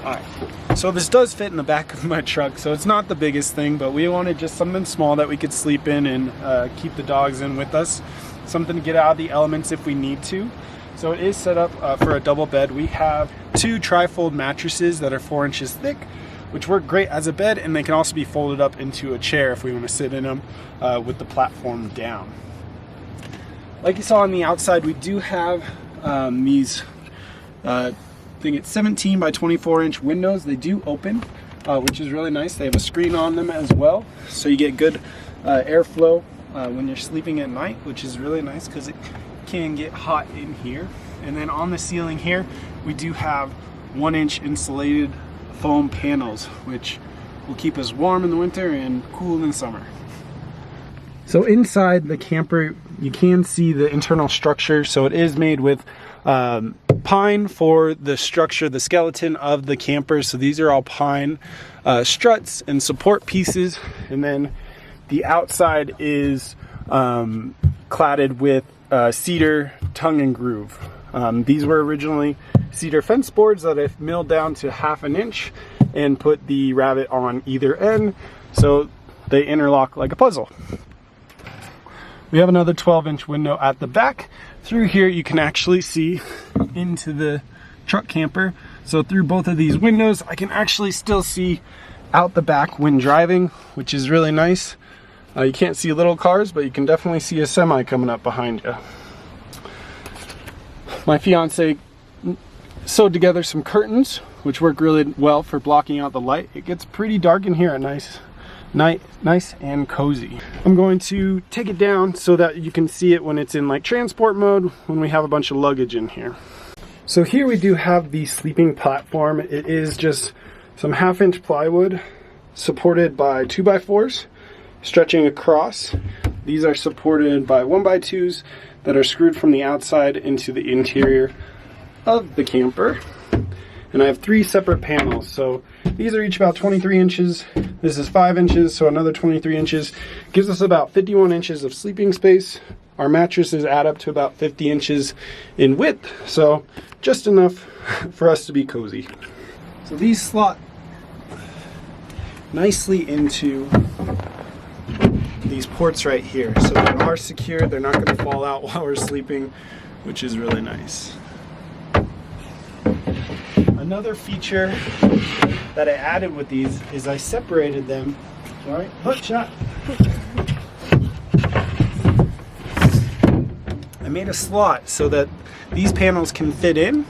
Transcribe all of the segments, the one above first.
Alright, so this does fit in the back of my truck, so it's not the biggest thing, but we wanted just something small that we could sleep in and keep the dogs in with us. Something to get out of the elements if we need to. So it is set up for a double bed. We have 2 tri-fold mattresses that are 4 inches thick, which work great as a bed, and they can also be folded up into a chair if we want to sit in them with the platform down. Like you saw on the outside, we do have these I think it's 17 by 24 inch windows. They do open, which is really nice. They have a screen on them as well, so you get good airflow when you're sleeping at night, which is really nice because it can get hot in here. And then on the ceiling here, we do have 1 inch insulated foam panels, which will keep us warm in the winter and cool in summer. So inside the camper, you can see the internal structure. So it is made with pine for the structure, the skeleton of the camper. So these are all pine struts and support pieces. And then the outside is cladded with cedar tongue and groove. These were originally cedar fence boards that I've milled down to 1/2 inch and put the rabbet on either end, so they interlock like a puzzle. We have another 12-inch window at the back. Through here you can actually see into the truck camper. So through both of these windows I can actually still see out the back when driving, which is really nice. You can't see little cars, but you can definitely see a semi coming up behind you. My fiance sewed together some curtains, which work really well for blocking out the light. It gets pretty dark in here at nice and cozy. I'm going to take it down so that you can see it when it's in like transport mode, when we have a bunch of luggage in here. So here we do have the sleeping platform. It is just some 1/2 inch plywood supported by 2x4s stretching across. These are supported by 1x2s that are screwed from the outside into the interior of the camper. And I have 3 separate panels. So these are each about 23 inches. This is 5 inches, so another 23 inches. Gives us about 51 inches of sleeping space. Our mattresses add up to about 50 inches in width, so just enough for us to be cozy. So these slot nicely into these ports right here. So they are secure, they're not going to fall out while we're sleeping, which is really nice. Another feature that I added with these is I separated them. Sorry, hook shot. I made a slot so that these panels can fit in,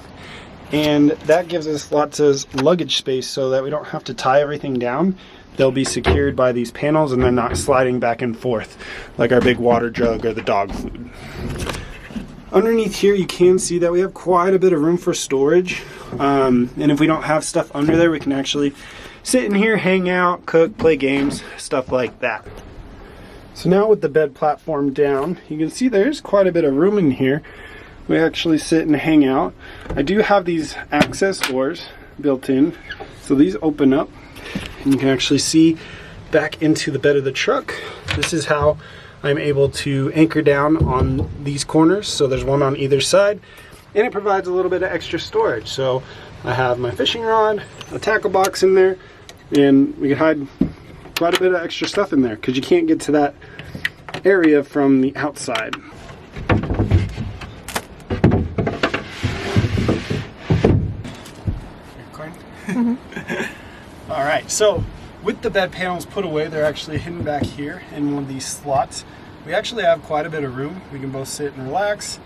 and that gives us lots of luggage space so that we don't have to tie everything down. They'll be secured by these panels and they're not sliding back and forth like our big water jug or the dog food. Underneath here you can see that we have quite a bit of room for storage, and if we don't have stuff under there, we can actually sit in here, hang out, cook, play games, stuff like that. So now with the bed platform down, you can see there's quite a bit of room in here. We actually sit and hang out. I do have these access doors built in, so these open up and you can actually see back into the bed of the truck. This is how I'm able to anchor down on these corners, so there's one on either side, and it provides a little bit of extra storage. So I have my fishing rod, a tackle box in there, and we can hide quite a bit of extra stuff in there because you can't get to that area from the outside. All right, so with the bed panels put away, they're actually hidden back here in one of these slots. We actually have quite a bit of room. We can both sit and relax,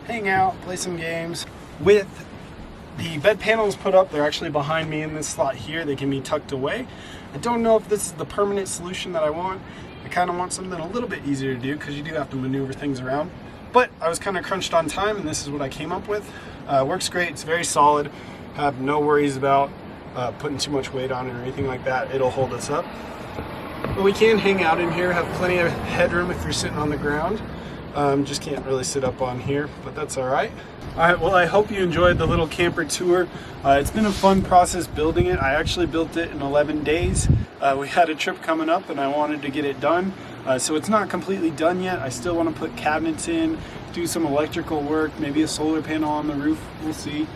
hang out, play some games. With the bed panels put up, they're actually behind me in this slot here. They can be tucked away. I don't know if this is the permanent solution that I want. I kind of want something a little bit easier to do because you do have to maneuver things around. But I was kind of crunched on time, and this is what I came up with. Works great, it's very solid. Have no worries about putting too much weight on it or anything like that. It'll hold us up. But we can hang out in here, have plenty of headroom if you're sitting on the ground. Just can't really sit up on here, but that's all right. All right, well, I hope you enjoyed the little camper tour. It's been a fun process building it. I actually built it in 11 days. We had a trip coming up and I wanted to get it done. So it's not completely done yet. I still want to put cabinets in, do some electrical work, maybe a solar panel on the roof, we'll see.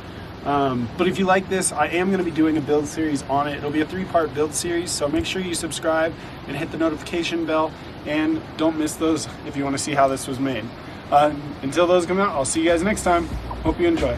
But if you like this, I am going to be doing a build series on it. It'll be a 3-part build series, so make sure you subscribe and hit the notification bell, and don't miss those if you want to see how this was made. Until those come out, I'll see you guys next time. Hope you enjoy.